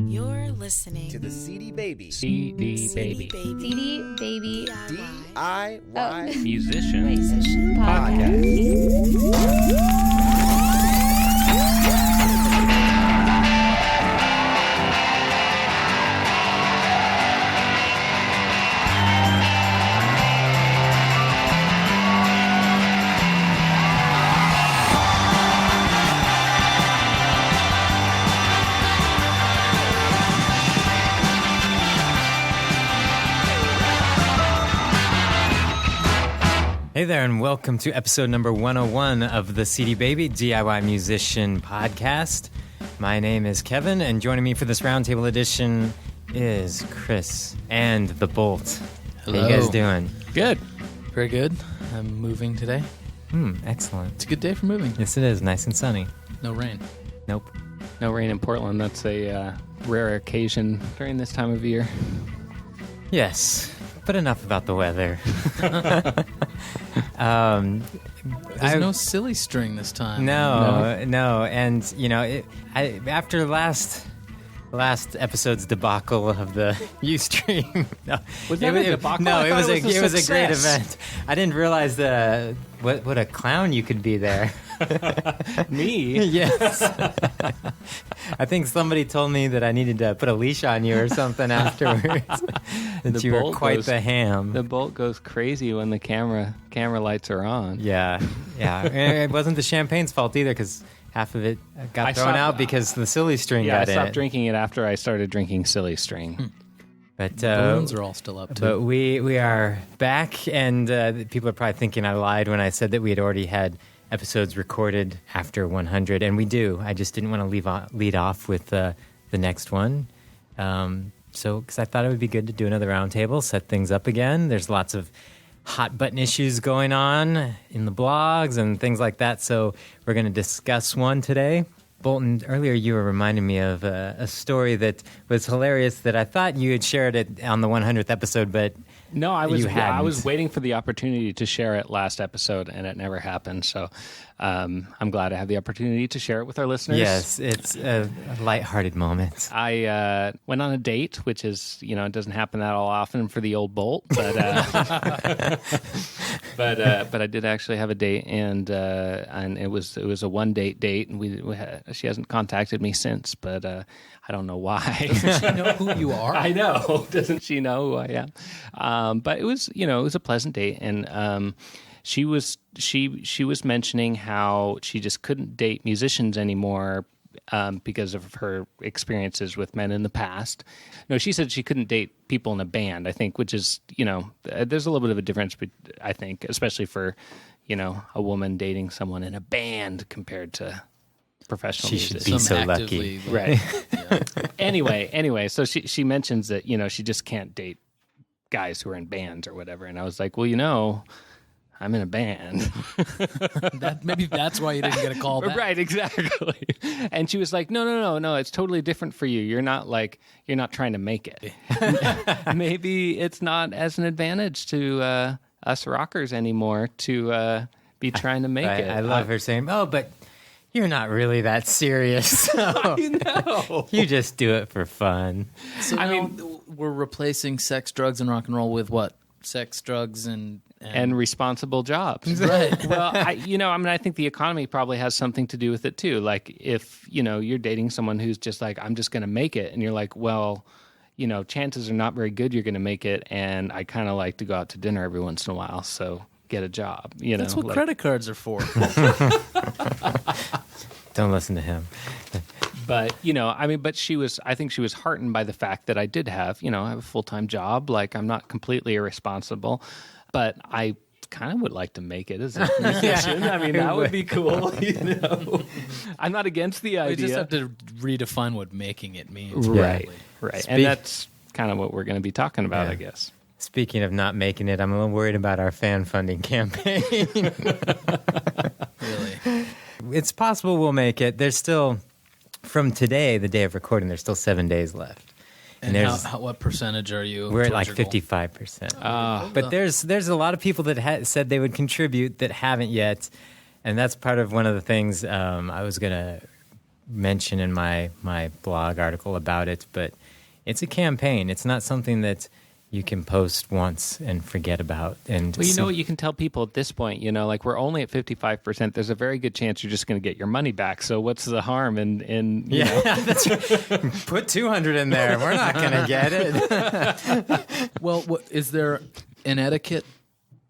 You're listening to the CD Baby. CD Baby. CD Baby DIY Musician Podcast. Hey there, and welcome to episode number 101 of the CD Baby DIY Musician Podcast. My name is Kevin, and joining me for this Roundtable edition is Chris and the Bolt. Hello. How you guys doing? Good. Very good. I'm moving today. Excellent. It's a good day for moving. Yes, it is. Nice and sunny. No rain. Nope. No rain in Portland. That's a rare occasion during this time of year. Yes, but enough about the weather. There's no silly string this time. No. And, you know, after last episode's debacle of the Ustream. Was that a debacle? No, I it thought was a great success. event. I didn't realize what a clown you could be there. Me? Yes. I think somebody told me that I needed to put a leash on you or something afterwards. That you were quite the ham. The Bolt goes crazy when the camera lights are on. Yeah. And it wasn't the champagne's fault either, because half of it got thrown out because the silly string got I in stopped it. drinking it after I started drinking silly string. But Balloons are all still up, too. But we are back, and people are probably thinking I lied when I said that we had already had episodes recorded after 100, and we do. I just didn't want to lead off with the next one. Because I thought it would be good to do another roundtable, set things up again. There's lots of hot button issues going on in the blogs and things like that, so we're going to discuss one today. Bolton, earlier you were reminding me of a story that was hilarious that I thought you had shared it on the 100th episode, but No, I you hadn't. was waiting for the opportunity to share it last episode, and it never happened. So I'm glad I have the opportunity to share it with our listeners. Yes, it's a lighthearted moment. I went on a date, which is, it doesn't happen that all often for the old Bolt, but but I did actually have a date, and it was a one date, and she hasn't contacted me since, but I don't know why. Doesn't she know who you are? I know. Doesn't she know who I am? But it was a pleasant date, and she was mentioning how she just couldn't date musicians anymore because of her experiences with men in the past. No, she said she couldn't date people in a band, I think, which is, there's a little bit of a difference, but I think, especially for, a woman dating someone in a band compared to professional She should musicians. be so lucky. Right. Yeah. Anyway, so she mentions that, she just can't date guys who are in bands or whatever. And I was like, well, I'm in a band. Maybe that's why you didn't get a call back. Right, exactly. And she was like, no, it's totally different for you. You're not trying to make it. Maybe it's not as an advantage to us rockers anymore to be trying to make it. I love her saying, but you're not really that serious. So I know. You just do it for fun. So we're replacing sex, drugs, and rock and roll with what? Sex, drugs, and responsible jobs. Right. Well, I think the economy probably has something to do with it too. Like if, you're dating someone who's just like, I'm just going to make it. And you're like, well, chances are not very good you're going to make it. And I kind of like to go out to dinner every once in a while. So get a job. That's what credit cards are for. Don't listen to him. But, I think she was heartened by the fact that I did have, I have a full-time job. Like, I'm not completely irresponsible, but I kind of would like to make it as a musician. That would be cool, I'm not against the idea. We just have to redefine what making it means. Right. And that's kind of what we're going to be talking about, Yeah. I guess. Speaking of not making it, I'm a little worried about our fan funding campaign. Really? It's possible we'll make it. There's still, from today, the day of recording, there's still 7 days left. And what percentage are you? We're at like towards your goal? 55%. But there's a lot of people that said they would contribute that haven't yet. And that's part of one of the things I was going to mention in my blog article about it, but it's a campaign. It's not something that you can post once and forget about. And Well, you know what you can tell people at this point, like we're only at 55%. There's a very good chance you're just going to get your money back. So what's the harm in that's right. Put 200 in there. We're not going to get it. Well, is there an etiquette?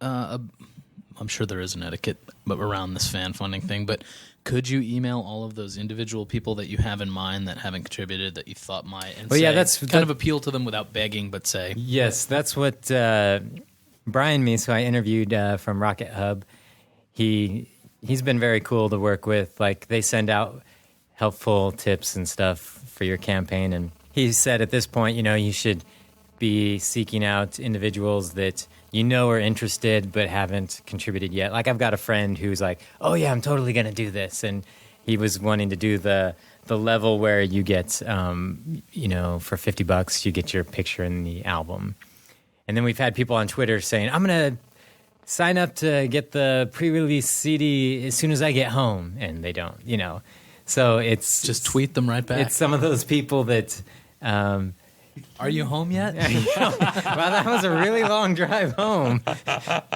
I'm sure there is an etiquette around this fan funding thing, but could you email all of those individual people that you have in mind that haven't contributed that you thought might, and that's kind of appeal to them without begging, but say, yes, that's what Brian Meese, who I interviewed from Rocket Hub, he's been very cool to work with. Like, they send out helpful tips and stuff for your campaign, and he said at this point, you should be seeking out individuals that are interested but haven't contributed yet. Like, I've got a friend who's like, oh yeah, I'm totally going to do this. And he was wanting to do the level where you get, for $50, you get your picture in the album. And then we've had people on Twitter saying, I'm going to sign up to get the pre-release CD as soon as I get home. And they don't, So it's... Just tweet them right back. It's some of those people that... Are you home yet? Well, that was a really long drive home.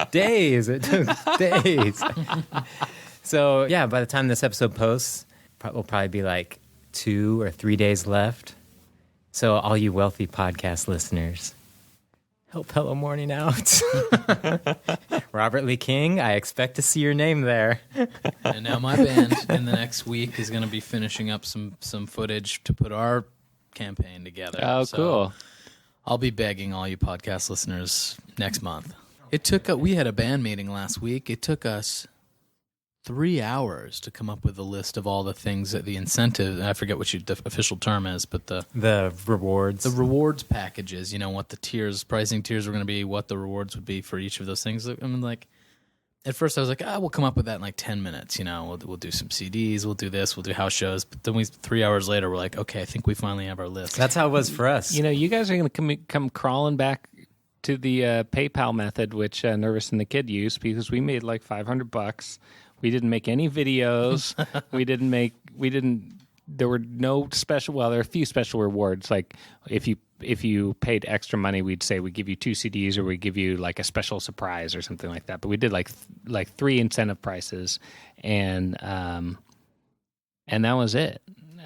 Days. It took days. So, yeah, by the time this episode posts, will probably be like 2 or 3 days left. So, all you wealthy podcast listeners, help Hello Morning out. Robert Lee King, I expect to see your name there. And now my band in the next week is going to be finishing up some footage to put our campaign together. Oh, so cool. I'll be begging all you podcast listeners next month. We had a band meeting last week. It took us 3 hours to come up with a list of all the things that the incentive, I forget what the official term is, but the rewards. The rewards packages, what the pricing tiers were going to be, what the rewards would be for each of those things. I mean, like, at first I was like, we'll come up with that in like 10 minutes, we'll do some CDs, we'll do this, we'll do house shows. But then 3 hours later, we're like, okay, I think we finally have our list. That's how it was for us. You guys are going to come crawling back to the PayPal method, which Nervous and the Kid used, because we made like $500. We didn't make any videos. There were no special, there are a few special rewards. Like if you paid extra money, we'd say we give you 2 CDs or we give you like a special surprise or something like that. But we did like 3 incentive prices, and that was it.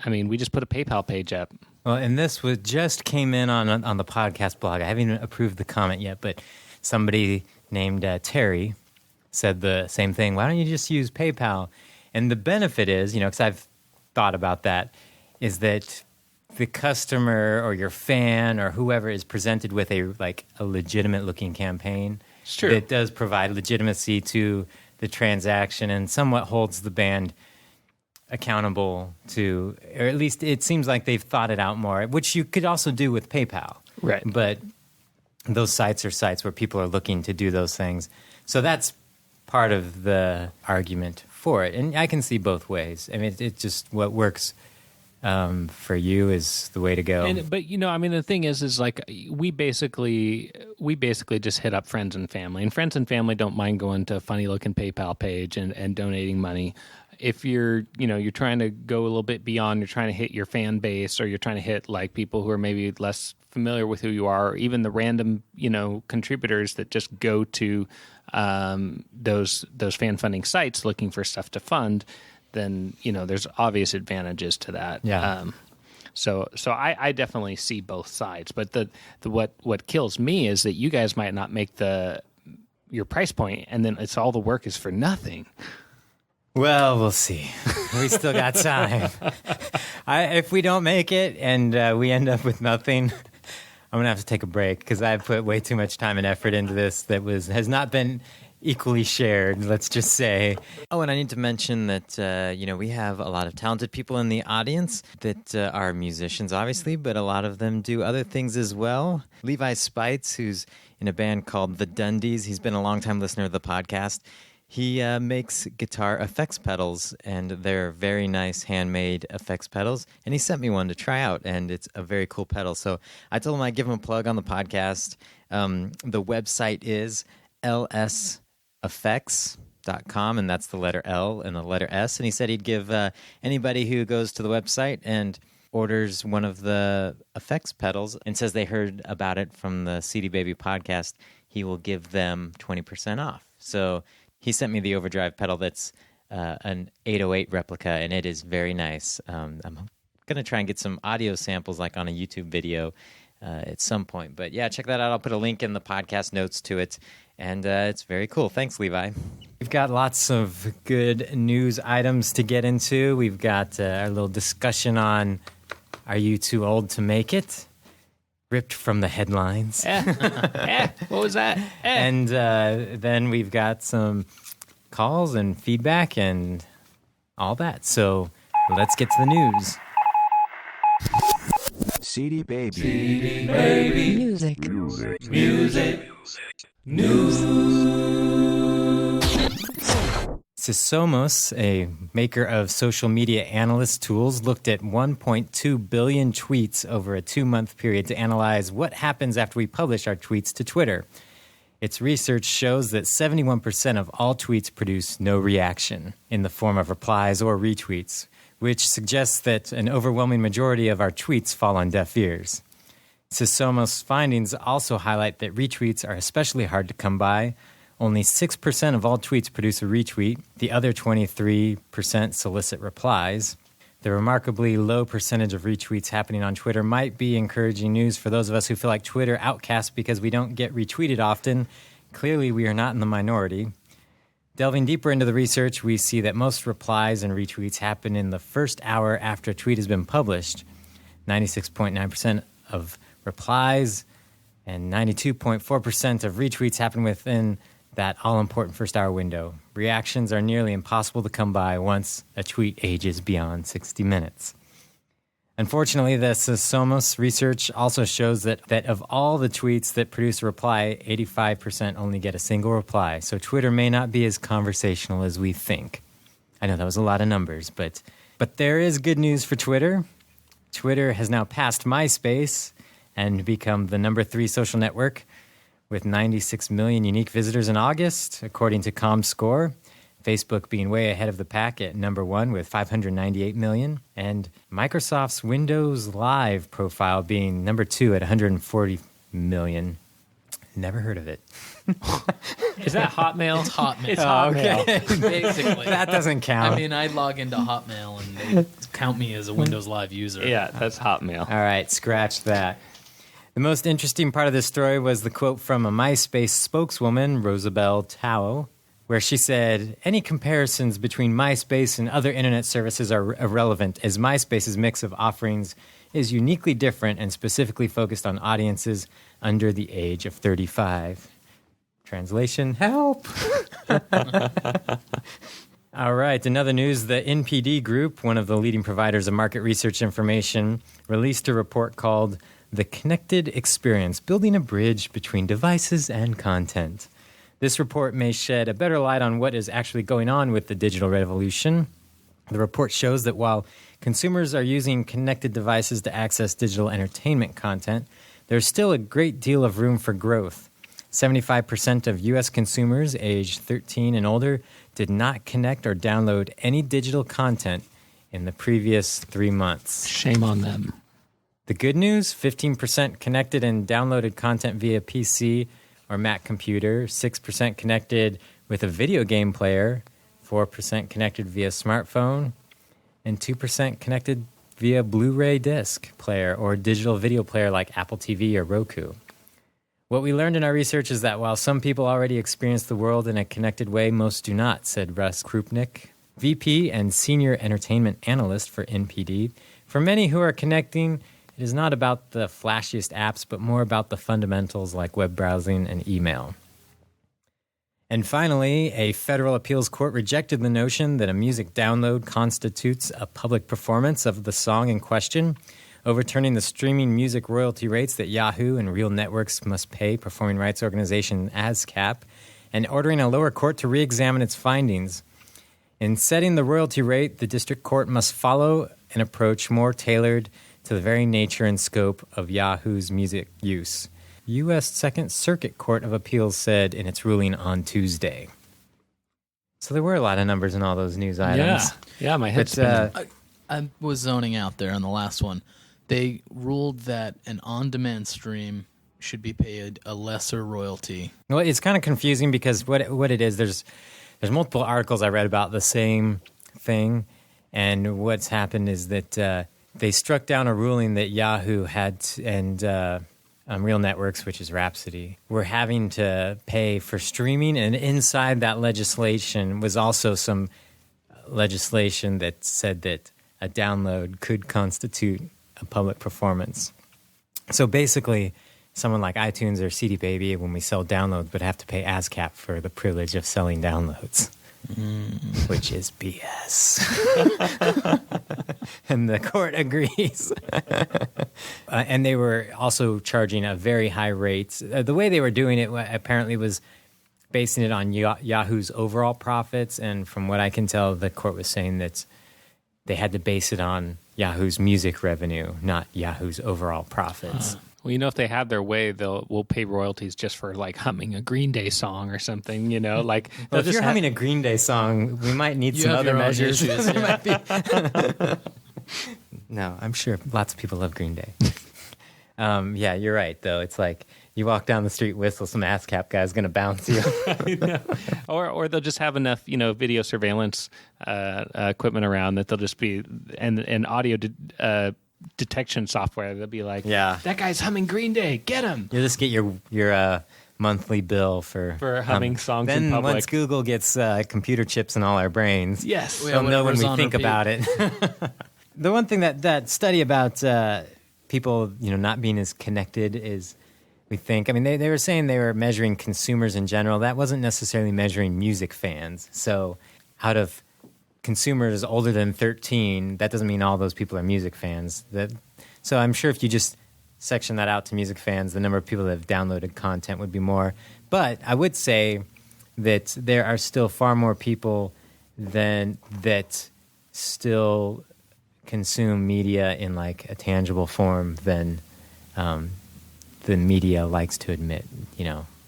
I mean, we just put a PayPal page up. Well, and this just came in on the podcast blog. I haven't even approved the comment yet, but somebody named Terry said the same thing. Why don't you just use PayPal? And the benefit is, because I've thought about that, is that the customer or your fan or whoever is presented with a legitimate looking campaign. Sure. That does provide legitimacy to the transaction and somewhat holds the band accountable to, or at least it seems like they've thought it out more, which you could also do with PayPal. Right. But those sites are sites where people are looking to do those things. So that's part of the argument for it. And I can see both ways. I mean, it's just what works for you is the way to go. But the thing is like we basically just hit up friends and family, and friends and family don't mind going to a funny looking PayPal page and donating money. If you're trying to go a little bit beyond, you're trying to hit your fan base, or you're trying to hit like people who are maybe less familiar with who you are, or even the random contributors that just go to those fan funding sites looking for stuff to fund, then there's obvious advantages to that. Yeah. So I definitely see both sides, but what kills me is that you guys might not make your price point, and then all the work is for nothing. Well, we'll see. We still got time. If we don't make it and we end up with nothing, I'm going to have to take a break because I've put way too much time and effort into this that has not been equally shared, let's just say. Oh, and I need to mention that, we have a lot of talented people in the audience that are musicians, obviously, but a lot of them do other things as well. Levi Spites, who's in a band called The Dundies, he's been a longtime listener of the podcast. He makes guitar effects pedals, and they're very nice handmade effects pedals. And he sent me one to try out, and it's a very cool pedal. So I told him I'd give him a plug on the podcast. The website is LS Effects, llive.com, and that's the letter L and the letter S. And he said he'd give anybody who goes to the website and orders one of the effects pedals and says they heard about it from the CD Baby podcast, he will give them 20% off. So he sent me the overdrive pedal that's an 808 replica, and it is very nice. I'm going to try and get some audio samples like on a YouTube video at some point. But yeah, check that out. I'll put a link in the podcast notes to it. And it's very cool. Thanks, Levi. We've got lots of good news items to get into. We've got our little discussion on Are You Too Old to Make It? Ripped from the headlines. What was that? And then we've got some calls and feedback and all that. So let's get to the news. CD Baby. CD Baby. Music. Music. News. Sysomos, a maker of social media analyst tools, looked at 1.2 billion tweets over a 2-month period to analyze what happens after we publish our tweets to Twitter. Its research shows that 71% of all tweets produce no reaction in the form of replies or retweets, which suggests that an overwhelming majority of our tweets fall on deaf ears. Sysomos' findings also highlight that retweets are especially hard to come by. Only 6% of all tweets produce a retweet. The other 23% solicit replies. The remarkably low percentage of retweets happening on Twitter might be encouraging news for those of us who feel like Twitter outcasts because we don't get retweeted often. Clearly, we are not in the minority. Delving deeper into the research, we see that most replies and retweets happen in the first hour after a tweet has been published. 96.9% of replies and 92.4% of retweets happen within that all-important first-hour window. Reactions are nearly impossible to come by once a tweet ages beyond 60 minutes. Unfortunately, the Sysomos research also shows that of all the tweets that produce a reply, 85% only get a single reply. So Twitter may not be as conversational as we think. I know that was a lot of numbers, but there is good news for Twitter. Twitter has now passed MySpace and become the number 3 social network with 96 million unique visitors in August, according to ComScore. Facebook being way ahead of the pack at number 1 with 598 million, and Microsoft's Windows Live profile being number 2 at 140 million. Never heard of it. Is that Hotmail? It's Hotmail. It's Hotmail. Okay. Basically. That doesn't count. I mean, I log into Hotmail and they count me as a Windows Live user. Yeah, that's Hotmail. All right, scratch that. The most interesting part of this story was the quote from a MySpace spokeswoman, Rosabelle Tao, where she said, any comparisons between MySpace and other internet services are irrelevant, as MySpace's mix of offerings is uniquely different and specifically focused on audiences under the age of 35. Translation, help! All right, in other news, the NPD Group, one of the leading providers of market research information, released a report called The Connected Experience, Building a Bridge Between Devices and Content. This report may shed a better light on what is actually going on with the digital revolution. The report shows that while consumers are using connected devices to access digital entertainment content, there's still a great deal of room for growth. 75% of U.S. consumers aged 13 and older did not connect or download any digital content in the previous 3 months. Shame on them. The good news, 15% connected and downloaded content via PC or Mac computer, 6% connected with a video game player, 4% connected via smartphone, and 2% connected via Blu-ray disc player or digital video player like Apple TV or Roku. What we learned in our research is that while some people already experience the world in a connected way, most do not, said Russ Krupnik, VP and Senior Entertainment Analyst for NPD. For many who are connecting, it is not about the flashiest apps, but more about the fundamentals like web browsing and email. And finally, a federal appeals court rejected the notion that a music download constitutes a public performance of the song in question, overturning the streaming music royalty rates that Yahoo and Real Networks must pay performing rights organization ASCAP, and ordering a lower court to re-examine its findings. In setting the royalty rate, the district court must follow an approach more tailored to the very nature and scope of Yahoo's music use, U.S. Second Circuit Court of Appeals said in its ruling on Tuesday. So there were a lot of numbers in all those news items. Yeah, my head's But spinning. I was zoning out there on the last one. They ruled that an on-demand stream should be paid a lesser royalty. well, it's kind of confusing because what it is, there's multiple articles I read about the same thing, and what's happened is that they struck down a ruling that Yahoo had and Real Networks, which is Rhapsody, were having to pay for streaming, and inside that legislation was also some legislation that said that a download could constitute a public performance. So basically, someone like iTunes or CD Baby, when we sell downloads, would have to pay ASCAP for the privilege of selling downloads, which is BS. And the court agrees. And they were also charging a very high rate. The way they were doing it apparently was basing it on Yahoo's overall profits. And from what I can tell, the court was saying that they had to base it on Yahoo's music revenue, not Yahoo's overall profits. Well, if they have their way, we'll pay royalties just for like humming a Green Day song or something. Like Well, if you're humming a Green Day song, we might need You some have other your own measures. issues, yeah. No, I'm sure lots of people love Green Day. Yeah, you're right, though. It's like you walk down the street, whistle, some ASCAP guy's going to bounce you. or they'll just have enough, video surveillance equipment around that they'll just be and audio detection software. They'll be like, Yeah. that guy's humming Green Day, get him. You'll just get your monthly bill for humming songs then in public. once Google gets computer chips in all our brains, Yes. Yeah, they'll know when whatever's we on think repeat. about it. The one thing that study about people, not being as connected is we think. I mean, they were saying they were measuring consumers in general. That wasn't necessarily measuring music fans. So out of consumers older than 13, that doesn't mean all those people are music fans. So I'm sure if you just section that out to music fans, the number of people that have downloaded content would be more. But I would say that there are still far more people that still consume media in like a tangible form than the media likes to admit,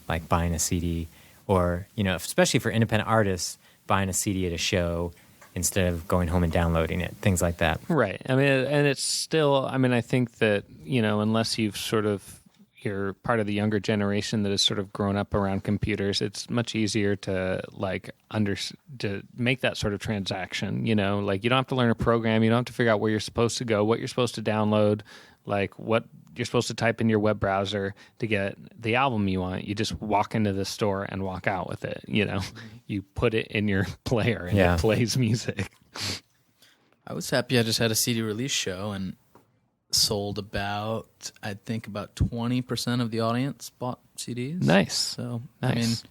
like buying a CD or, especially for independent artists, buying a CD at a show instead of going home and downloading it, things like that. Right. I mean, and it's still, I think that, unless you're part of the younger generation that has sort of grown up around computers, it's much easier to to make that sort of transaction, like you don't have to learn a program. You don't have to figure out where you're supposed to go, what you're supposed to download, like what you're supposed to type in your web browser to get the album you want. You just walk into the store and walk out with it. You put it in your player and it plays music. I was happy I just had a CD release show and sold about 20% of the audience bought CDs. Nice. So, Nice.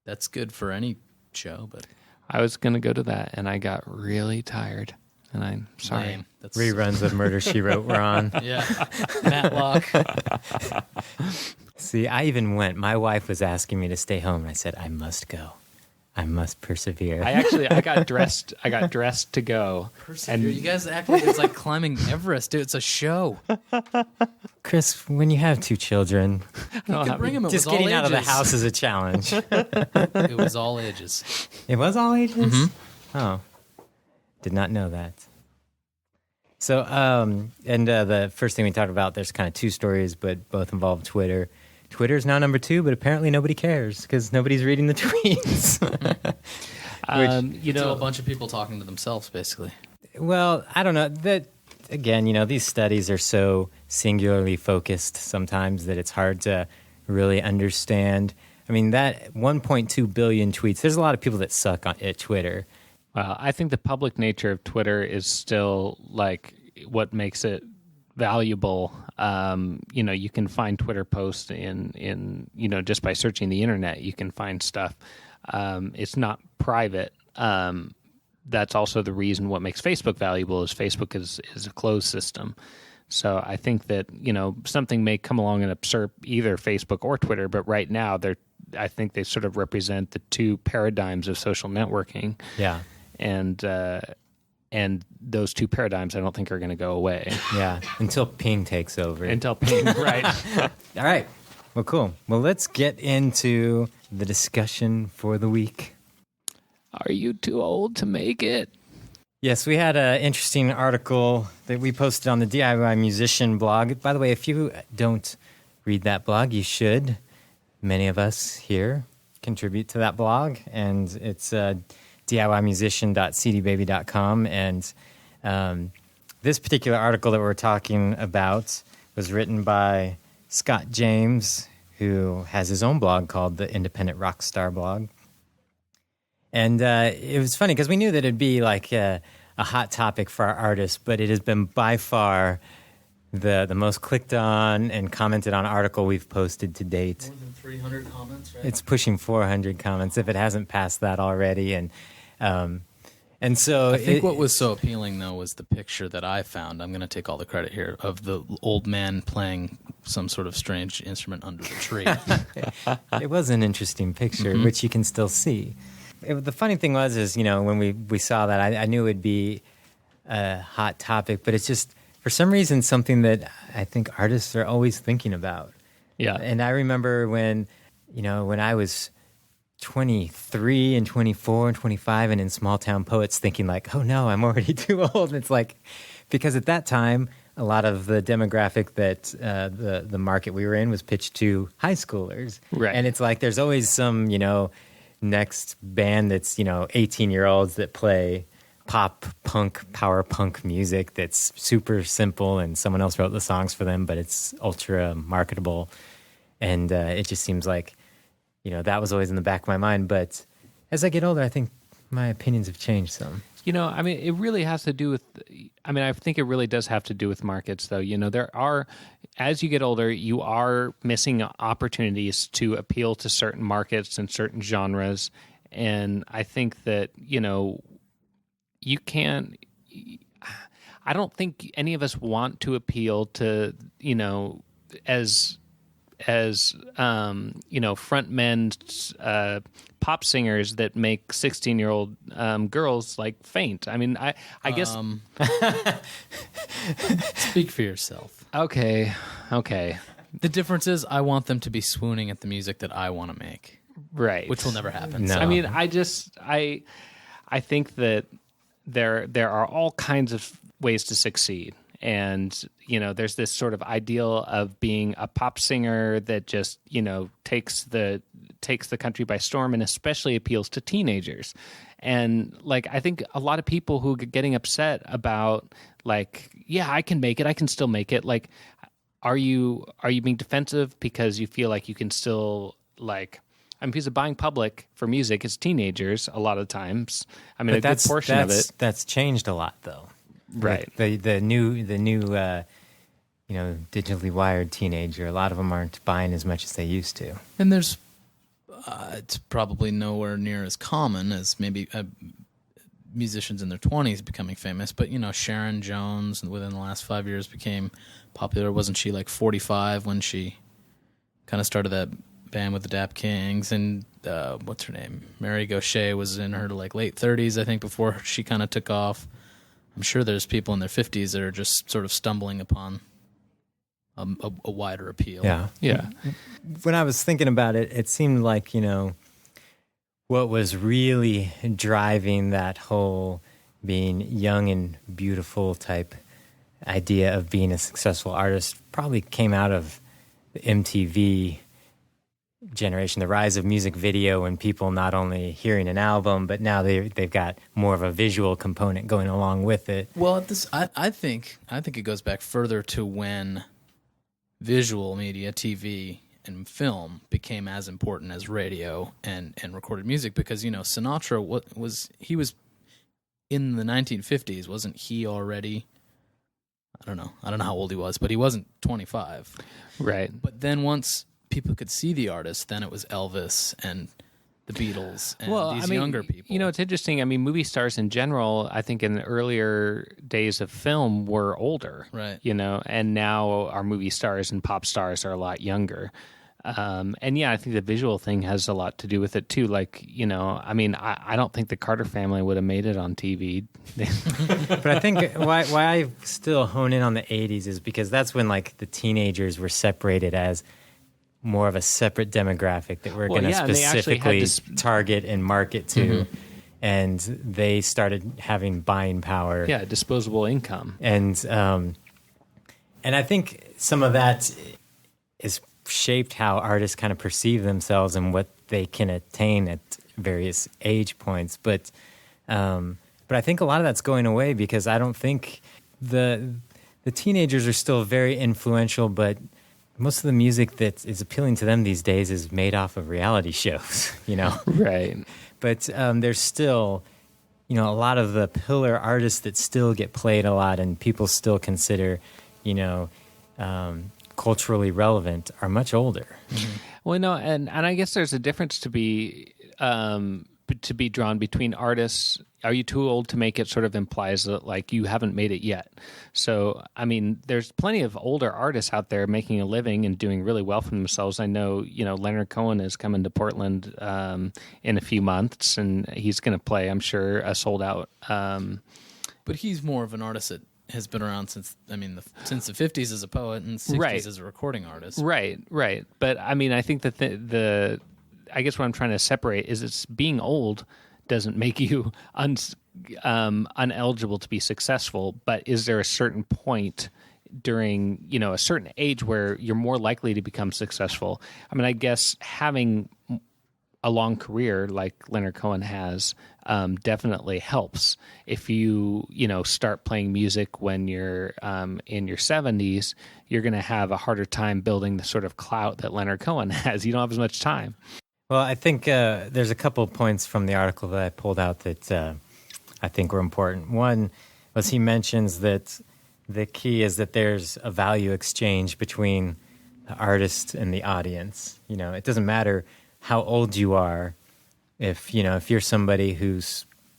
that's good for any show, but I was going to go to that and I got really tired and I'm sorry. lame. That's Reruns of Murder, She Wrote were on. Yeah. Matlock. See, I even went. My wife was asking me to stay home, and I said, I must go. I must persevere. I got dressed. I got dressed to go. And you guys act like it's like climbing Everest, dude. It's a show. Chris, when you have two children, You can bring them. It just was all getting out of the ages. house is a challenge. It was all ages. It was all ages? Mm-hmm. Oh, did not know that. So, the first thing we talked about, there's kind of two stories, but both involve Twitter. Twitter's now number 2, but apparently nobody cares because nobody's reading the tweets. A bunch of people talking to themselves, basically. Well, I don't know. That again, these studies are so singularly focused sometimes that it's hard to really understand. I mean, that 1.2 billion tweets, there's a lot of people that suck at Twitter. I think the public nature of Twitter is still like what makes it valuable. You can find Twitter posts in just by searching the internet, you can find stuff. It's not private. That's also the reason what makes Facebook valuable is Facebook is a closed system. So I think that, something may come along and usurp either Facebook or Twitter, but right now I think they sort of represent the two paradigms of social networking. Yeah. And those two paradigms I don't think are going to go away. Yeah, until Ping takes over. Until Ping, right. All right. Well, cool. Well, let's get into the discussion for the week. Are you too old to make it? Yes, we had an interesting article that we posted on the DIY Musician blog. By the way, if you don't read that blog, you should. Many of us here contribute to that blog, and it's DIYmusician.cdbaby.com. And this particular article that we're talking about was written by Scott James, who has his own blog called the Independent Rockstar blog. And it was funny because we knew that it'd be like a hot topic for our artists, but it has been by far the most clicked on and commented on article we've posted to date. More than 300 comments, right? It's pushing 400 comments if it hasn't passed that already. And so I think what was so appealing, though, was the picture that I found. I'm going to take all the credit here of the old man playing some sort of strange instrument under the tree. It was an interesting picture, which you can still see. The funny thing was, when we saw that, I knew it would be a hot topic, but it's just, for some reason, something that I think artists are always thinking about. Yeah. And I remember when I was 23 and 24 and 25 and in Small Town Poets thinking like, oh no, I'm already too old. And it's like, because at that time, a lot of the demographic that the market we were in was pitched to high schoolers. Right. And it's like, there's always some, next band that's, 18-year-olds that play pop, punk, power punk music that's super simple and someone else wrote the songs for them, but it's ultra marketable. And it just seems like, that was always in the back of my mind. But as I get older, I think my opinions have changed some. It really has to do with, I think it really does have to do with markets, though. There are, as you get older, you are missing opportunities to appeal to certain markets and certain genres. And I think that, you can't, I don't think any of us want to appeal to, as front men, pop singers that make 16-year-old girls like faint. I guess. Speak for yourself. Okay. The difference is I want them to be swooning at the music that I want to make. Right. Which will never happen. No. I think that there are all kinds of ways to succeed. And, there's this sort of ideal of being a pop singer that just, takes the country by storm and especially appeals to teenagers. And I think a lot of people who are getting upset about I can make it, I can still make it. Are you being defensive because you feel like you can still because the buying public for music is teenagers a lot of times. But a good portion of it. That's changed a lot, though. Right. The new digitally wired teenager, a lot of them aren't buying as much as they used to. And there's, it's probably nowhere near as common as maybe musicians in their 20s becoming famous. But, Sharon Jones within the last 5 years became popular. Wasn't she 45 when she kind of started that band with the Dap Kings? And what's her name? Mary Gauthier was in her late 30s, I think, before she kind of took off. I'm sure there's people in their 50s that are just sort of stumbling upon a wider appeal. Yeah. When I was thinking about it, it seemed like, what was really driving that whole being young and beautiful type idea of being a successful artist probably came out of the MTV generation, the rise of music video, and people not only hearing an album, but now they've got more of a visual component going along with it. Well, I think it goes back further to when visual media, TV and film became as important as radio and recorded music, because Sinatra was in the 1950s, wasn't he already? I don't know how old he was, but he wasn't 25. Right. But then once people could see the artist, then it was Elvis and the Beatles and these younger people. It's interesting. Movie stars in general, I think in the earlier days of film were older. Right. And now our movie stars and pop stars are a lot younger. I think the visual thing has a lot to do with it too. I don't think the Carter family would have made it on TV. But I think why I still hone in on the 80s is because that's when the teenagers were separated as more of a separate demographic that we're going to specifically target and market to. and they started having buying power. Yeah, disposable income. And I think some of that is shaped how artists kind of perceive themselves and what they can attain at various age points. But I think a lot of that's going away because I don't think the teenagers are still very influential, but most of the music that is appealing to them these days is made off of reality shows, you know? Right. But there's still, you know, a lot of the pillar artists that still get played a lot and people still consider, you know, culturally relevant are much older. Mm-hmm. Well, no, and I guess there's a difference to be drawn between artists. Are you too old to make it sort of implies that like you haven't made it yet. So, I mean, there's plenty of older artists out there making a living and doing really well for themselves. I know, you know, Leonard Cohen is coming to Portland in a few months, and he's going to play, I'm sure, a sold out. But he's more of an artist that has been around since the 50s as a poet and 60s Right. as a recording artist. Right. But I mean, I think that I guess what I'm trying to separate is it's being old doesn't make you uneligible to be successful, but is there a certain point during, you know, a certain age where you're more likely to become successful? I mean, I guess having a long career like Leonard Cohen has definitely helps. If you know, start playing music when you're in your 70s, you're going to have a harder time building the sort of clout that Leonard Cohen has. You don't have as much time. Well, I think there's a couple of points from the article that I pulled out that I think were important. One was he mentions that the key is that there's a value exchange between the artist and the audience. You know, it doesn't matter how old you are. If you're somebody who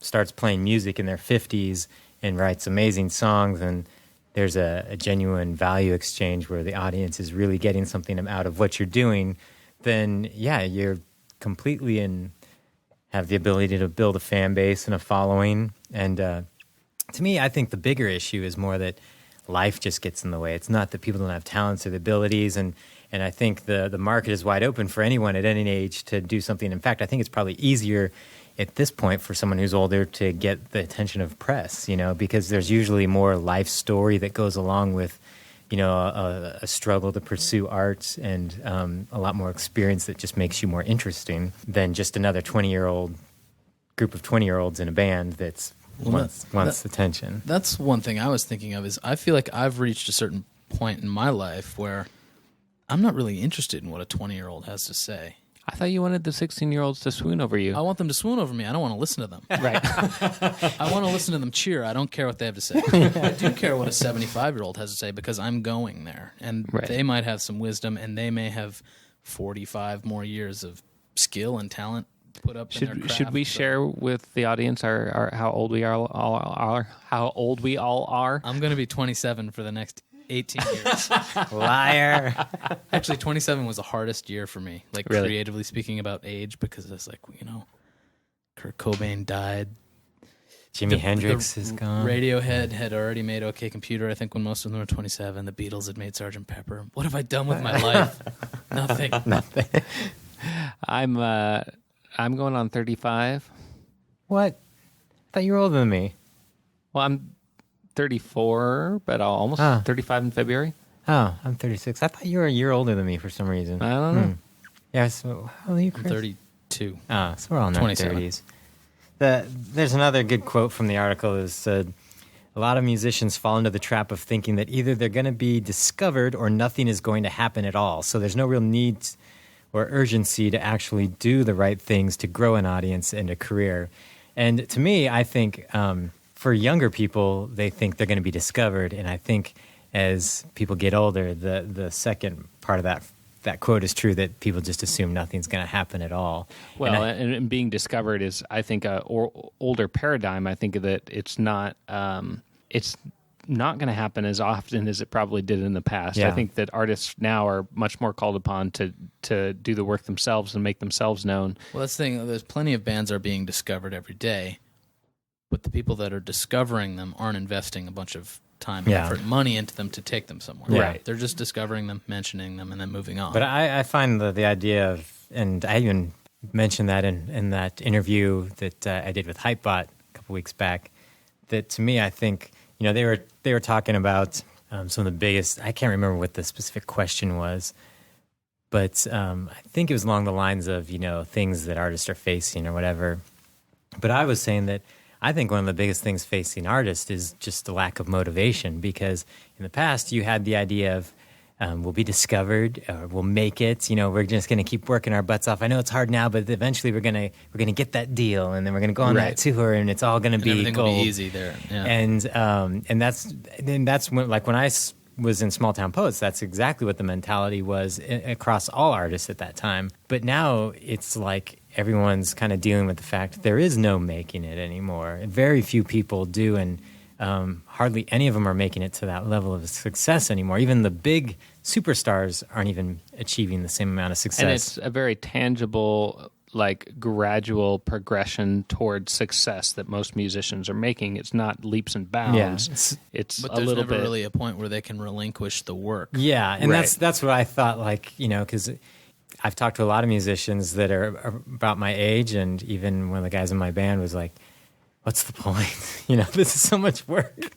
starts playing music in their 50s and writes amazing songs, and there's a genuine value exchange where the audience is really getting something out of what you're doing, then yeah, you're completely have the ability to build a fan base and a following. And to me, I think the bigger issue is more that life just gets in the way. It's not that people don't have talents or the abilities, and I think the market is wide open for anyone at any age to do something. In fact, I think it's probably easier at this point for someone who's older to get the attention of press, you know, because there's usually more life story that goes along with, you know, a struggle to pursue art, and a lot more experience that just makes you more interesting than just another 20-year-old group of 20-year-olds in a band that's wants attention. That's one thing I was thinking of is I feel like I've reached a certain point in my life where I'm not really interested in what a 20-year-old has to say. I thought you wanted the 16-year-olds to swoon over you. I want them to swoon over me. I don't want to listen to them. Right. I want to listen to them cheer. I don't care what they have to say. I do care what a 75-year-old has to say because I'm going there. And Right. They might have some wisdom, and they may have 45 more years of skill and talent put up in their craft. Should we share with the audience our how old we all are? How old we all are? I'm going to be 27 for the next 18 years. Liar. Actually, 27 was the hardest year for me, like Really? creatively speaking about age, because it's like, you know, Kurt Cobain died. Jimi Hendrix is gone. Radiohead had already made OK Computer, I think, when most of them were 27. The Beatles had made Sgt. Pepper. What have I done with my life? Nothing. Nothing. I'm going on 35. What? I thought you were older than me. Well, I'm 34, but I'll almost 35 in February. Oh, I'm 36. I thought you were a year older than me for some reason. I don't know. Yeah, so how old are you, I'm Chris? 32. Oh, so we're all in our 27. 30s. There's another good quote from the article is said, a lot of musicians fall into the trap of thinking that either they're going to be discovered or nothing is going to happen at all. So there's no real need or urgency to actually do the right things to grow an audience and a career. And to me, I think for younger people, they think they're going to be discovered. And I think as people get older, the second part of that quote is true, that people just assume nothing's going to happen at all. Well, and being discovered is, I think, a older paradigm. I think that it's not going to happen as often as it probably did in the past. Yeah. I think that artists now are much more called upon to do the work themselves and make themselves known. Well, that's the thing. There's plenty of bands are being discovered every day, but the people that are discovering them aren't investing a bunch of time, effort, and money into them to take them somewhere. Yeah. Right. They're just discovering them, mentioning them, and then moving on. But I find the idea of, and I even mentioned that in that interview that I did with Hypebot a couple weeks back. That to me, I think they were talking about some of the biggest. I can't remember what the specific question was, but I think it was along the lines of things that artists are facing or whatever. But I was saying that I think one of the biggest things facing artists is just the lack of motivation, because in the past you had the idea of we'll be discovered, or we'll make it. We're just going to keep working our butts off. I know it's hard now, but eventually we're gonna get that deal, and then we're gonna go on that tour, and it's all going to be everything gold. will be easy there. Yeah. And that's when, like when I was in Small Town Poets, that's exactly what the mentality was across all artists at that time. But now it's like everyone's kind of dealing with the fact there is no making it anymore. Very few people do, and hardly any of them are making it to that level of success anymore. Even the big superstars aren't even achieving the same amount of success. And it's a very tangible, like gradual progression towards success that most musicians are making. It's not leaps and bounds. It's but a there's little never bit really a point where they can relinquish the work. Yeah, and Right. that's what I thought. Like because I've talked to a lot of musicians that are about my age, and even one of the guys in my band was like, what's the point? This is so much work.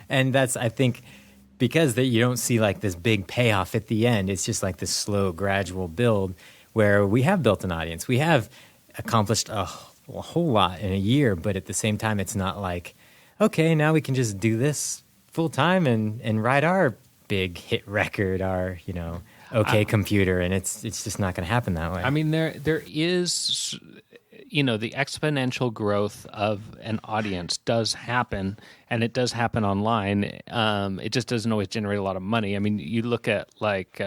And that's, I think, because you don't see like this big payoff at the end. It's just like this slow, gradual build where we have built an audience. We have accomplished a whole lot in a year, but at the same time, it's not like, okay, now we can just do this full time and write our big hit record, our, computer. And it's just not going to happen that way. I mean, there is, the exponential growth of an audience does happen, and it does happen online. It just doesn't always generate a lot of money. I mean, you look at like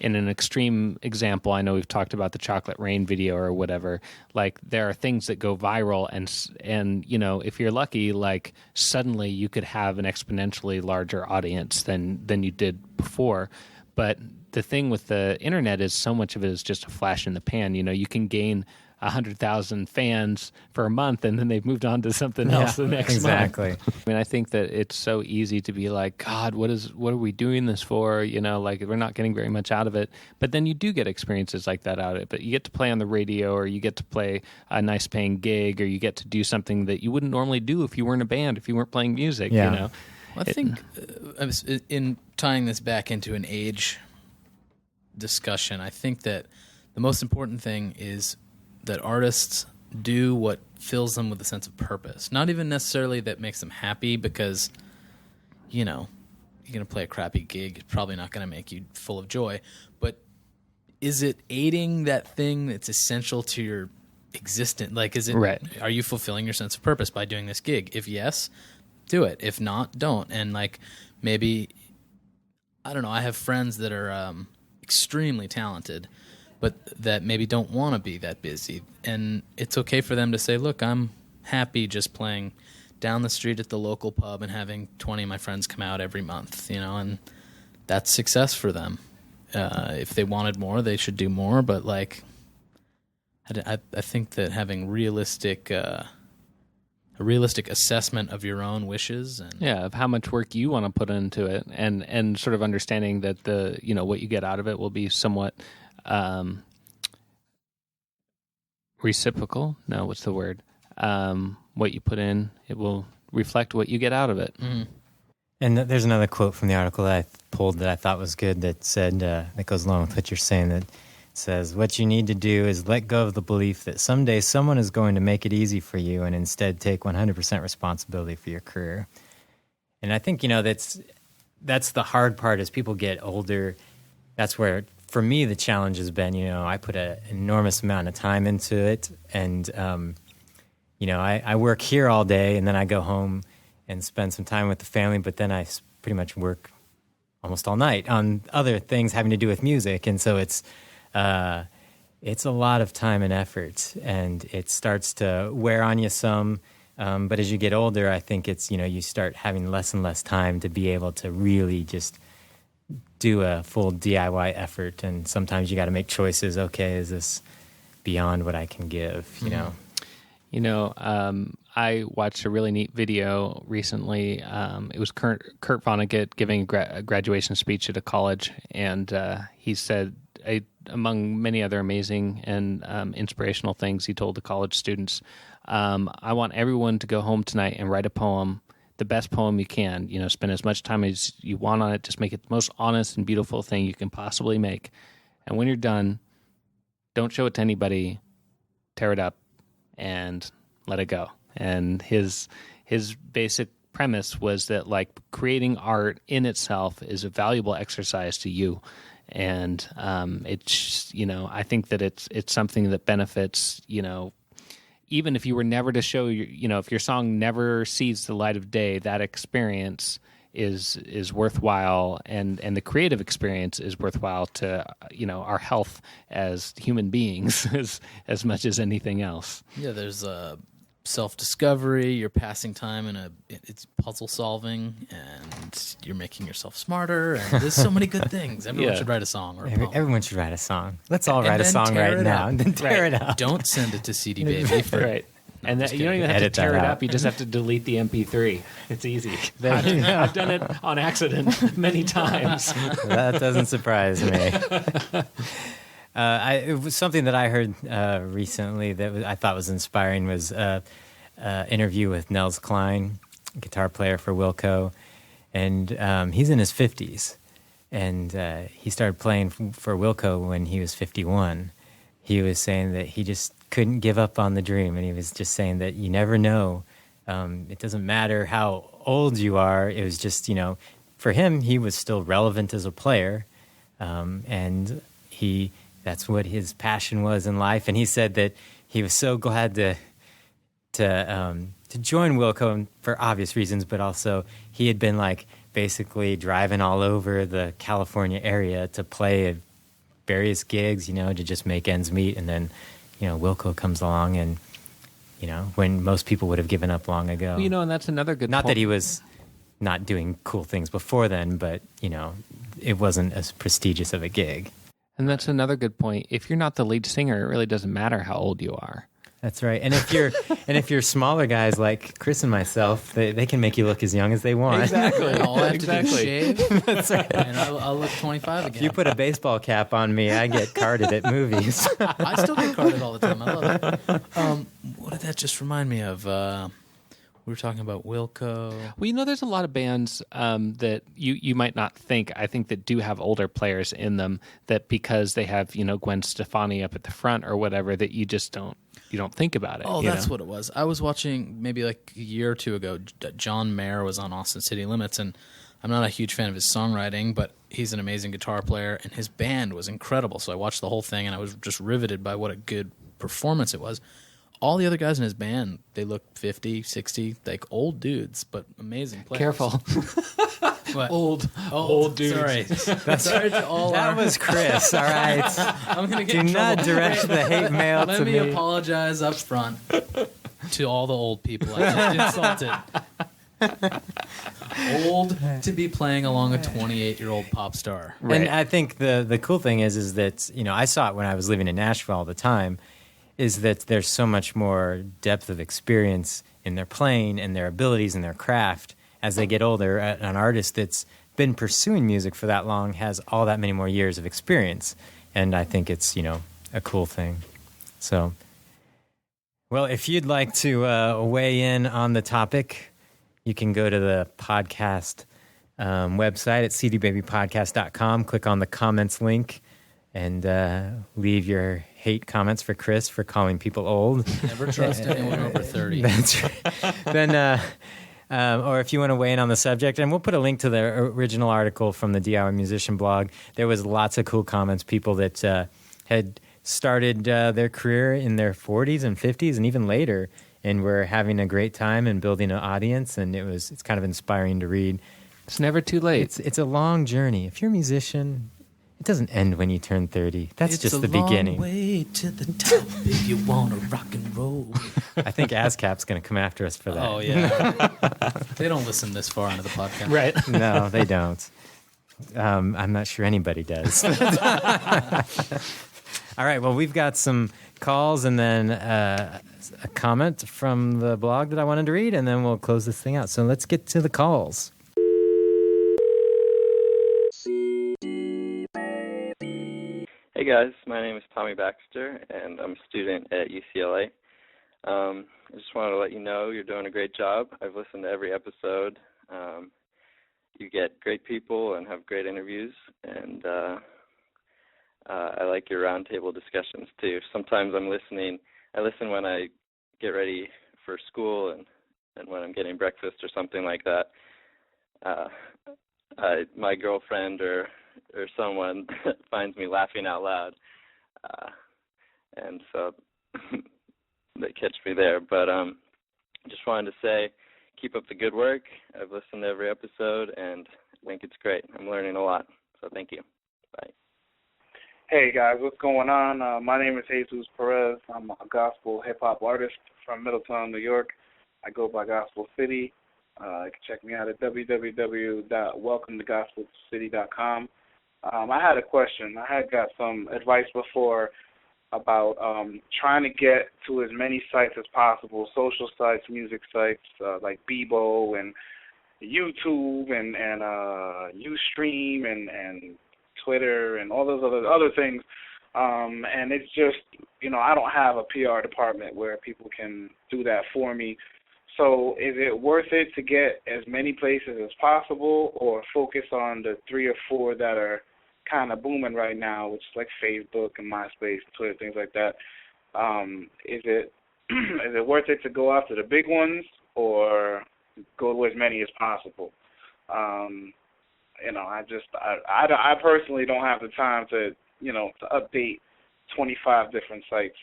in an extreme example, I know we've talked about the Chocolate Rain video or whatever. Like there are things that go viral, and if you're lucky, like suddenly you could have an exponentially larger audience than you did before. But the thing with the internet is so much of it is just a flash in the pan. You can gain 100,000 fans for a month, and then they've moved on to something else the next exactly. month. I mean, I think that it's so easy to be like, God, what are we doing this for? Like we're not getting very much out of it. But then you do get experiences like that out of it. But you get to play on the radio, or you get to play a nice paying gig, or you get to do something that you wouldn't normally do if you weren't a band, if you weren't playing music. Yeah. I think in tying this back into an age discussion, I think that the most important thing is that artists do what fills them with a sense of purpose. Not even necessarily that makes them happy, because, you're going to play a crappy gig. It's probably not going to make you full of joy. But is it aiding that thing that's essential to your existence? Like, is it? Right. Are you fulfilling your sense of purpose by doing this gig? If yes, do it. If not, don't. And like maybe, I don't know. I have friends that are extremely talented, but that maybe don't want to be that busy. And it's okay for them to say, look, I'm happy just playing down the street at the local pub and having 20 of my friends come out every month, and that's success for them. If they wanted more, they should do more. But like, I think that having a realistic assessment of your own wishes and of how much work you want to put into it, and sort of understanding that the what you get out of it will be somewhat reciprocal. No, what's the word? What you put in, it will reflect what you get out of it. Mm-hmm. And there's another quote from the article that I pulled that I thought was good, that said, that goes along with what you're saying, that says, what you need to do is let go of the belief that someday someone is going to make it easy for you, and instead take 100% responsibility for your career. And I think, that's the hard part. As people get older, that's where, for me, the challenge has been, I put an enormous amount of time into it, and I work here all day, and then I go home and spend some time with the family, but then I pretty much work almost all night on other things having to do with music. And so it's a lot of time and effort, and it starts to wear on you some. But as you get older, I think it's, you start having less and less time to be able to really just do a full DIY effort. And sometimes you got to make choices. Okay, is this beyond what I can give, I watched a really neat video recently. It was Kurt Vonnegut giving a graduation speech at a college, and he said among many other amazing and inspirational things he told the college students, I want everyone to go home tonight and write a poem, the best poem you can. Spend as much time as you want on it. Just make it the most honest and beautiful thing you can possibly make. And when you're done, don't show it to anybody. Tear it up and let it go. And his basic premise was that like creating art in itself is a valuable exercise to you, and it's I think that it's something that benefits even if you were never to show if your song never sees the light of day, that experience is worthwhile, and the creative experience is worthwhile to our health as human beings as much as anything else. Yeah, there's self-discovery, you're passing time it's puzzle solving, and you're making yourself smarter, and there's so many good things. Everyone should write a song or a poem. Everyone should write a song. Let's all write a song right now and then tear it up. Don't send it to CD Baby. Right. And you don't even have to tear it up. You just have to delete the MP3. It's easy. I've done it on accident many times. That doesn't surprise me. It was something that I heard recently that I thought was inspiring was an interview with Nels Cline, guitar player for Wilco. And he's in his 50s. And he started playing for Wilco when he was 51. He was saying that he just couldn't give up on the dream. And he was just saying that you never know. It doesn't matter how old you are. It was just, for him, he was still relevant as a player. And that's what his passion was in life. And he said that he was so glad to join Wilco for obvious reasons, but also he had been like basically driving all over the California area to play at various gigs, to just make ends meet. And then, Wilco comes along and, when most people would have given up long ago. Well, and that's another good Not point. that he was not doing cool things before then, but, it wasn't as prestigious of a gig. And that's another good point. If you're not the lead singer, it really doesn't matter how old you are. That's right. And if you're smaller guys like Chris and myself, they can make you look as young as they want. Exactly. All I have to do is shave, That's right. and I'll look 25 again. If you put a baseball cap on me, I get carded at movies. I still get carded all the time. I love it. What did that just remind me of? We were talking about Wilco. Well, there's a lot of bands that you might not think, I think, that do have older players in them, that because they have, Gwen Stefani up at the front or whatever, that you just don't think about it. Oh, that's what it was. I was watching maybe like a year or two ago, John Mayer was on Austin City Limits, and I'm not a huge fan of his songwriting, but he's an amazing guitar player, and his band was incredible. So I watched the whole thing, and I was just riveted by what a good performance it was. All the other guys in his band, they look 50, 60, like old dudes, but amazing players. Careful. What? Old dudes. Sorry. Sorry to all That was Chris, all right? I'm gonna get Do in not trouble. direct the hate mail Let to me me. apologize up front to all the old people I just insulted. Old to be playing along a 28-year-old pop star. And I think the cool thing is that, I saw it when I was living in Nashville all the time, is that there's so much more depth of experience in their playing and their abilities and their craft as they get older. An artist that's been pursuing music for that long has all that many more years of experience. And I think it's, a cool thing. So, well, if you'd like to weigh in on the topic, you can go to the podcast website at cdbabypodcast.com, click on the comments link, and leave your hate comments for Chris for calling people old. Never trust anyone over 30. That's right. Then, or if you want to weigh in on the subject, and we'll put a link to the original article from the DIY Musician blog. There was lots of cool comments, people that had started their career in their 40s and 50s and even later, and were having a great time and building an audience, and it's kind of inspiring to read. It's never too late. It's a long journey. If you're a musician, it doesn't end when you turn 30. That's just the beginning. It's a long way to the top if you want to rock and roll. I think ASCAP's going to come after us for that. Oh, yeah. They don't listen this far into the podcast. Right. No, they don't. I'm not sure anybody does. All right, well, we've got some calls and then a comment from the blog that I wanted to read, and then we'll close this thing out. So let's get to the calls. Hey guys, my name is Tommy Baxter, and I'm a student at UCLA. I just wanted to let you know you're doing a great job. I've listened to every episode. You get great people and have great interviews, and I like your roundtable discussions too. Sometimes I listen when I get ready for school and when I'm getting breakfast or something like that. My girlfriend or someone finds me laughing out loud, and so they catch me there. But just wanted to say, keep up the good work. I've listened to every episode, and I think it's great. I'm learning a lot, so thank you. Bye. Hey guys, what's going on? My name is Jesus Perez. I'm a gospel hip-hop artist from Middletown, New York. I go by Gospel City. You can check me out at www.welcometogospelcity.com. I had a question. I had got some advice before about trying to get to as many sites as possible, social sites, music sites like Bebo and YouTube and Ustream and Twitter and all those other things. And it's just, I don't have a PR department where people can do that for me. So is it worth it to get as many places as possible or focus on the 3 or 4 that are kind of booming right now, which is like Facebook and MySpace, Twitter, things like that? Is it worth it to go after the big ones or go to as many as possible? I personally don't have the time to update 25 different sites.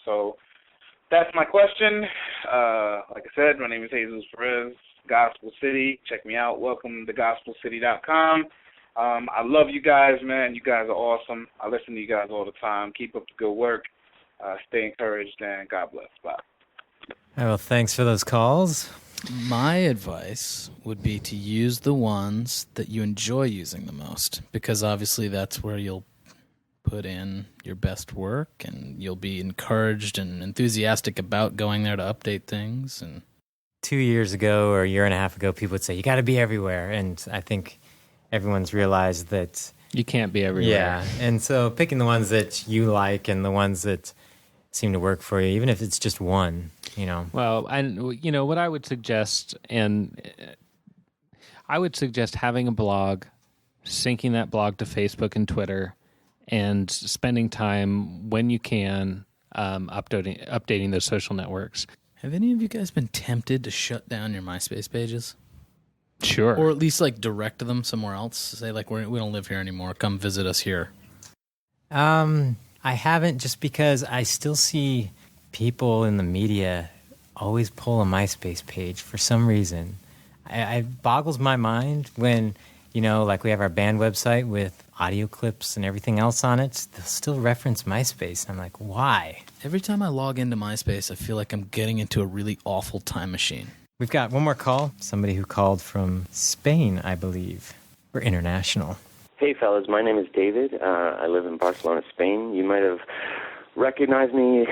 So that's my question. Like I said, my name is Jesus Perez, Gospel City. Check me out. Welcome to gospelcity.com. I love you guys, man. You guys are awesome. I listen to you guys all the time. Keep up the good work. Stay encouraged, and God bless. Bye. All right, well, thanks for those calls. My advice would be to use the ones that you enjoy using the most, because obviously that's where you'll put in your best work and you'll be encouraged and enthusiastic about going there to update things. And 2 years ago or a year and a half ago, people would say, you got to be everywhere. And I think everyone's realized that You can't be everywhere. Yeah, and so picking the ones that you like and the ones that seem to work for you, even if it's just one, Well, and what I would suggest, having a blog, syncing that blog to Facebook and Twitter, and spending time when you can updating those social networks. have any of you guys been tempted to shut down your MySpace pages? Sure. Or at least direct them somewhere else? Say we don't live here anymore. Come visit us here. I haven't, just because I still see people in the media always pull a MySpace page for some reason. It boggles my mind when, we have our band website with audio clips and everything else on it. They'll still reference MySpace. I'm like, why? Every time I log into MySpace, I feel like I'm getting into a really awful time machine. We've got one more call. Somebody who called from Spain, I believe. We're international. Hey, fellas. My name is David. I live in Barcelona, Spain. You might have recognized me,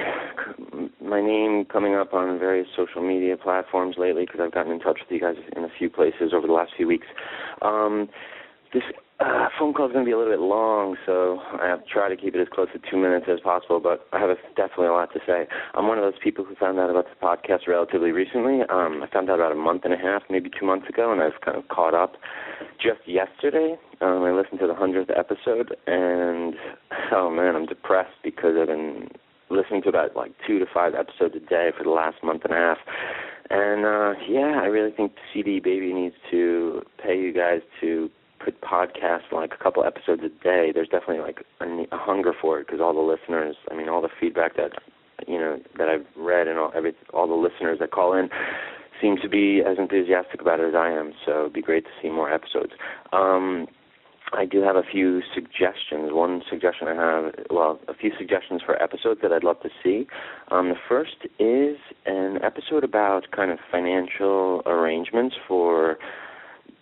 my name coming up on various social media platforms lately because I've gotten in touch with you guys in a few places over the last few weeks. This phone call is going to be a little bit long, so I have to try to keep it as close to 2 minutes as possible, but I have definitely a lot to say. I'm one of those people who found out about the podcast relatively recently. I found out about a month and a half, maybe 2 months ago, and I've kind of caught up just yesterday. I listened to the 100th episode, and, oh man, I'm depressed because I've been listening to about 2 to 5 episodes a day for the last month and a half. And, I really think CD Baby needs to pay you guys to put podcasts a couple episodes a day. There's definitely a hunger for it because all the listeners, all the feedback that I've read and all the listeners that call in seem to be as enthusiastic about it as I am. So it'd be great to see more episodes. I do have a few suggestions. One suggestion I have, a few suggestions for episodes that I'd love to see. The first is an episode about kind of financial arrangements for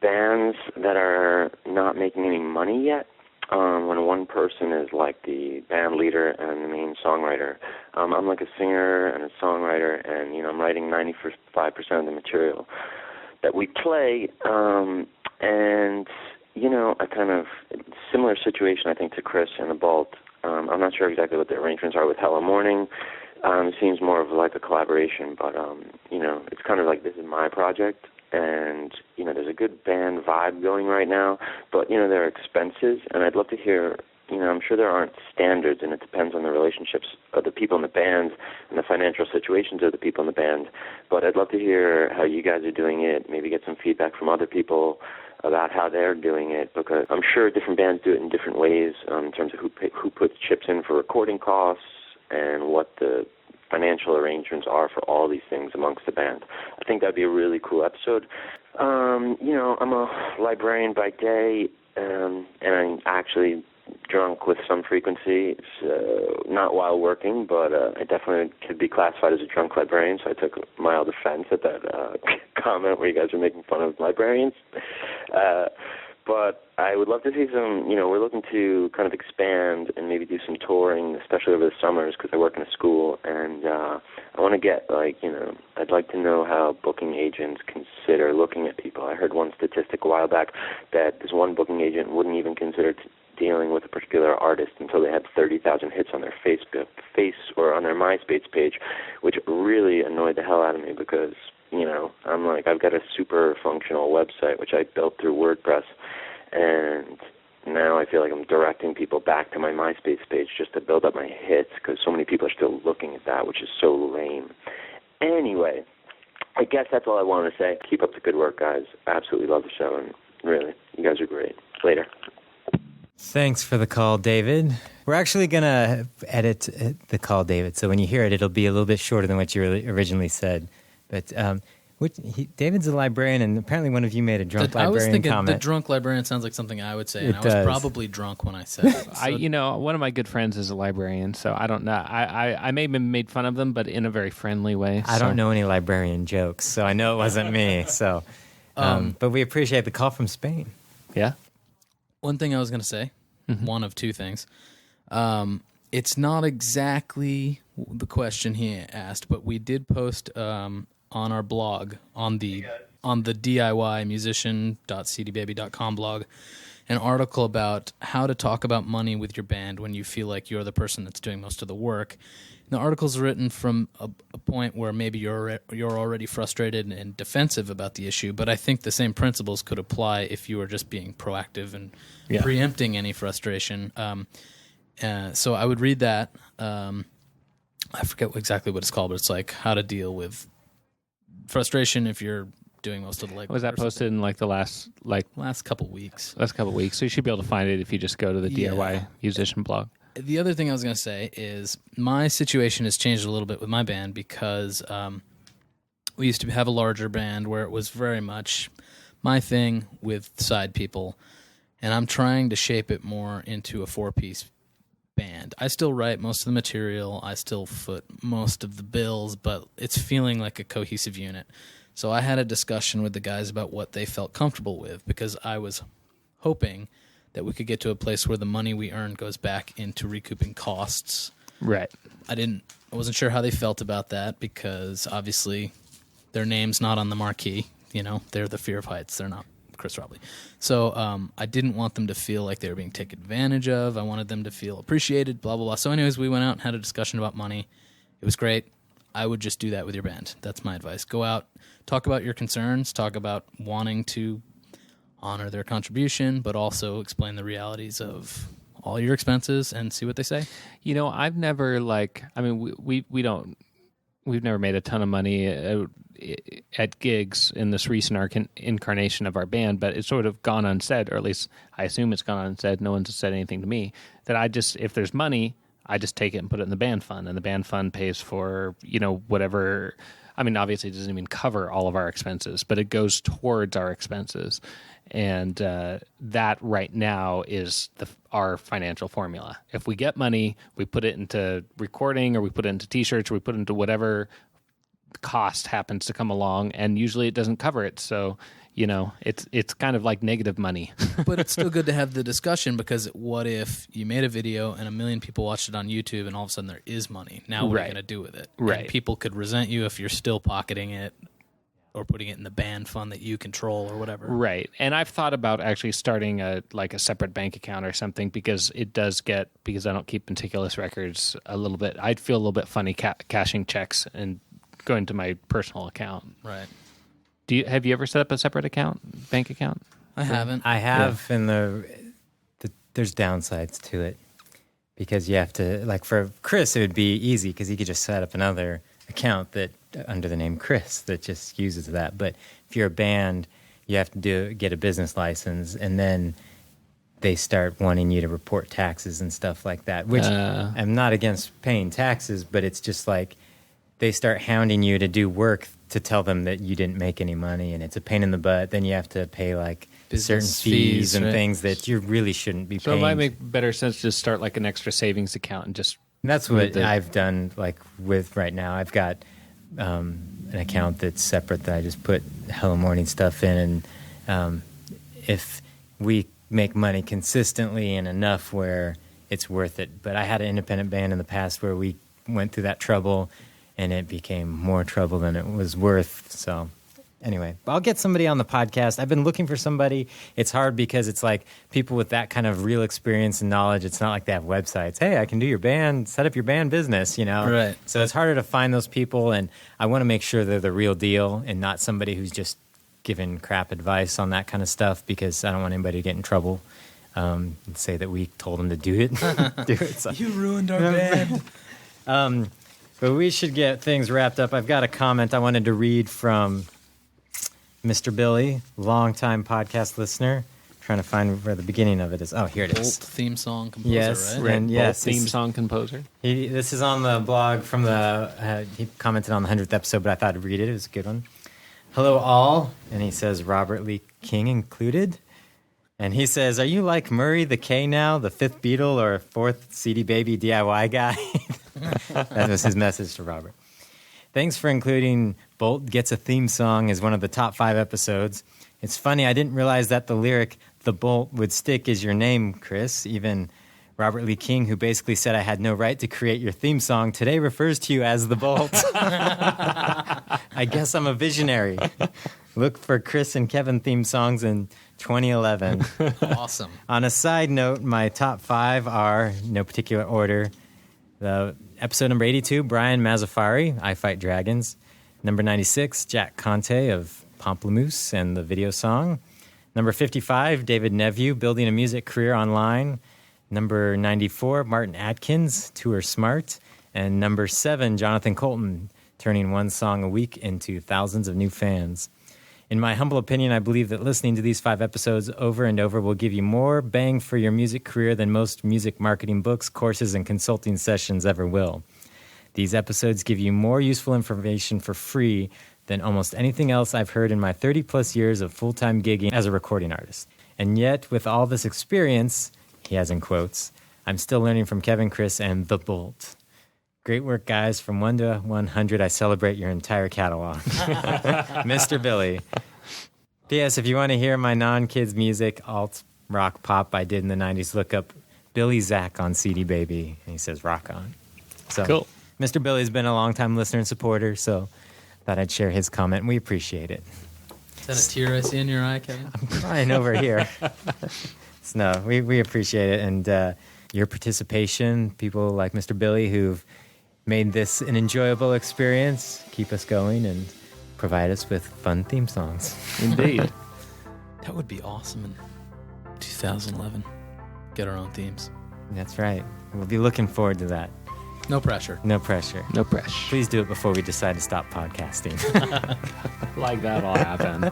bands that are not making any money yet. When one person is the band leader and the main songwriter. I'm a singer and a songwriter, and I'm writing 95% of the material that we play. And a kind of similar situation, I think, to Chris and the Bolt. I'm not sure exactly what the arrangements are with Hello Morning. It seems more of like a collaboration, but, it's kind of like this is my project, and, there's a good band vibe going right now, but, there are expenses, and I'd love to hear, I'm sure there aren't standards, and it depends on the relationships of the people in the band and the financial situations of the people in the band, but I'd love to hear how you guys are doing it, maybe get some feedback from other people about how they're doing it, because I'm sure different bands do it in different ways in terms of who puts chips in for recording costs and what the financial arrangements are for all these things amongst the band. I think that'd be a really cool episode. I'm a librarian by day, and I'm actually drunk with some frequency. It's not while working, but I definitely could be classified as a drunk librarian, so I took mild offense at that comment where you guys are making fun of librarians. But I would love to see some, we're looking to kind of expand and maybe do some touring, especially over the summers because I work in a school, and I want to get, I'd like to know how booking agents consider looking at people. I heard one statistic a while back that this one booking agent wouldn't even consider dealing with a particular artist until they had 30,000 hits on their or on their MySpace page, which really annoyed the hell out of me because, I'm like, I've got a super functional website, which I built through WordPress, and now I feel like I'm directing people back to my MySpace page just to build up my hits because so many people are still looking at that, which is so lame. Anyway, I guess that's all I wanted to say. Keep up the good work, guys. Absolutely love the show, and really, you guys are great. Later. Thanks for the call, David. We're actually going to edit the call, David, so when you hear it, it'll be a little bit shorter than what you originally said. But David's a librarian, and apparently one of you made a drunk librarian comment. I was thinking the drunk librarian sounds like something I would say, and I was probably drunk when I said it. So. One of my good friends is a librarian, so I don't know. I may have been made fun of them, but in a very friendly way. I don't know any librarian jokes, so I know it wasn't me. So, but we appreciate the call from Spain. Yeah. One thing I was going to say, one of two things. It's not exactly the question he asked, but we did post on our blog, on the DIY musician.cdbaby.com blog, an article about how to talk about money with your band when you feel like you're the person that's doing most of the work. The article's written from a point where maybe you're already frustrated and defensive about the issue, but I think the same principles could apply if you were just being proactive and preempting any frustration. So I would read that. I forget exactly what it's called, but it's like how to deal with frustration if you're doing most of the legwork. Was that posted in the last couple weeks? Last couple weeks. So you should be able to find it if you just go to the DIY musician blog. The other thing I was going to say is my situation has changed a little bit with my band because we used to have a larger band where it was very much my thing with side people, and I'm trying to shape it more into a 4-piece band. I still write most of the material, I still foot most of the bills, but it's feeling like a cohesive unit. So I had a discussion with the guys about what they felt comfortable with because I was hoping that we could get to a place where the money we earned goes back into recouping costs. Right. I wasn't sure how they felt about that because obviously their name's not on the marquee. They're the Fear of Heights. They're not Chris Robley. So I didn't want them to feel like they were being taken advantage of. I wanted them to feel appreciated, blah, blah, blah. So anyways, we went out and had a discussion about money. It was great. I would just do that with your band. That's my advice. Go out, talk about your concerns, talk about wanting to honor their contribution, but also explain the realities of all your expenses and see what they say. I've never we've never made a ton of money at gigs in this recent incarnation of our band, but it's sort of gone unsaid, or at least I assume it's gone unsaid. No one's said anything to me that if there's money, I just take it and put it in the band fund, and the band fund pays for, whatever. I mean, obviously it doesn't even cover all of our expenses, but it goes towards our expenses. And that right now is our financial formula. If we get money, we put it into recording, or we put it into T-shirts, or we put it into whatever cost happens to come along, and usually it doesn't cover it. So, it's kind of like negative money. But it's still good to have the discussion, because what if you made a video and 1 million people watched it on YouTube and all of a sudden there is money? Now what are you going to do with it? Right. And people could resent you if you're still pocketing it. or putting it in the band fund that you control or whatever. Right. And I've thought about actually starting a separate bank account or something, because because I don't keep meticulous records a little bit. I'd feel a little bit funny cashing checks and going to my personal account. Right. Have you ever set up a separate bank account? I haven't. I have, and there's downsides to it, because you have to, like for Chris, it would be easy because he could just set up another account that under the name Chris that just uses that. But if you're a band, you have to get a business license, and then they start wanting you to report taxes and stuff like that, which I'm not against paying taxes, but it's just like they start hounding you to do work to tell them that you didn't make any money, and it's a pain in the butt. Then you have to pay like certain fees and things that you really shouldn't be paying. So it might make better sense to just start like an extra savings account and just... That's what I've done, like with right now. I've got an account that's separate that I just put Hello Morning stuff in, and if we make money consistently and enough where it's worth it. But I had an independent band in the past where we went through that trouble, and it became more trouble than it was worth. So anyway, I'll get somebody on the podcast. I've been looking for somebody. It's hard because it's like people with that kind of real experience and knowledge. It's not like they have websites. Hey, I can do your band, set up your band business, you know? Right. So it's harder to find those people, and I want to make sure they're the real deal and not somebody who's just giving crap advice on that kind of stuff, because I don't want anybody to get in trouble and say that we told them to do it. So. You ruined our band. But we should get things wrapped up. I've got a comment I wanted to read from Mr. Billy, longtime podcast listener. Trying to find where the beginning of it is. Oh, here it is. Bolt theme song composer, yes, right? And yes, theme song composer. This is on the blog from he commented on the 100th episode, but I thought I'd read it. It was a good one. Hello, all. And he says, Robert Lee King included. And he says, are you like Murray the K now, the fifth Beatle or fourth CD Baby DIY guy? That was his message to Robert. Thanks for including Bolt Gets a Theme Song as one of the top 5 episodes. It's funny, I didn't realize that the lyric, The Bolt Would Stick is your name, Chris. Even Robert Lee King, who basically said I had no right to create your theme song, today refers to you as The Bolt. I guess I'm a visionary. Look for Chris and Kevin theme songs in 2011. Awesome. On a side note, my top 5 are, no particular order, the episode number 82, Brian Mazzafari, I Fight Dragons. Number 96, Jack Conte of Pamplemousse and the video song. Number 55, David Nevue, Building a Music Career Online. Number 94, Martin Atkins, Tour Smart. And number 7, Jonathan Colton, turning one song a week into thousands of new fans. In my humble opinion, I believe that listening to these 5 episodes over and over will give you more bang for your music career than most music marketing books, courses, and consulting sessions ever will. These episodes give you more useful information for free than almost anything else I've heard in my 30-plus years of full-time gigging as a recording artist. And yet, with all this experience, he has in quotes, I'm still learning from Kevin, Chris, and The Bolt. Great work, guys. From 1 to 100, I celebrate your entire catalog. Mr. Billy. P.S. If you want to hear my non-kids music, alt, rock, pop I did in the 90s, look up Billy Zach on CD Baby. And he says, rock on. So, cool. Mr. Billy's been a long-time listener and supporter, so thought I'd share his comment, and we appreciate it. Is that a tear I see in your eye, Kevin? I'm crying over here. No, we appreciate it. And your participation, people like Mr. Billy who've made this an enjoyable experience, keep us going, and provide us with fun theme songs. Indeed. That would be awesome in 2011. Get our own themes. That's right. We'll be looking forward to that. No pressure. No pressure. No pressure. Please do it before we decide to stop podcasting. Like that'll happen.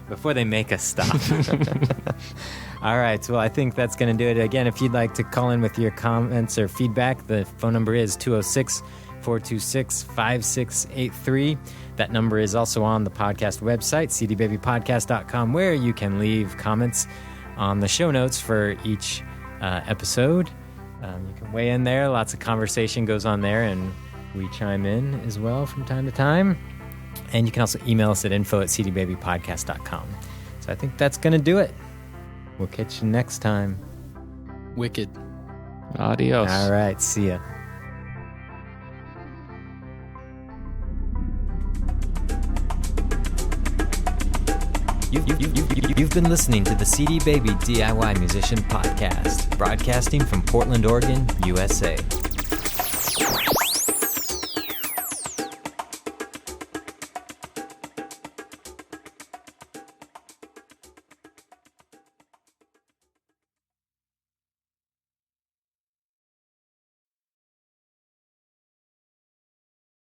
Before they make us stop. All right. Well, I think that's going to do it. Again, if you'd like to call in with your comments or feedback, the phone number is 206-426-5683. That number is also on the podcast website, cdbabypodcast.com, where you can leave comments on the show notes for each episode. You can weigh in there. Lots of conversation goes on there, and we chime in as well from time to time. And you can also email us at info@cdbabypodcast.com. So I think that's going to do it. We'll catch you next time. Wicked. Adios. All right. See ya. You've been listening to the CD Baby DIY Musician Podcast, broadcasting from Portland, Oregon, USA.